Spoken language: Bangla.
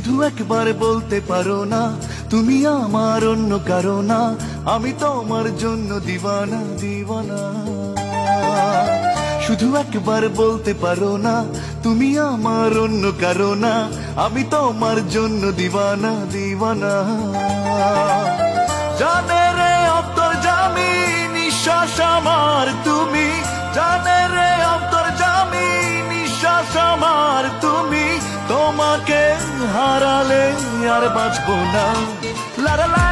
শুধু একবার বলতে পারো না তুমি আমার অন্য কারো না, আমি তোমার জন্য দিওয়ানা দিওয়ানা। শুধু একবার বলতে পারো না তুমি আমার অন্য কারো না, আমি তোমার জন্য দিওয়ানা দিওয়ানা। জানে রে অন্তর জামি নিঃশ্বাস আমার তুমি, জানে রে অন্তর জামি নিঃশ্বাস আমার তুমি, তোমাকে হারালে আর বাঁচবো না। লা লা লা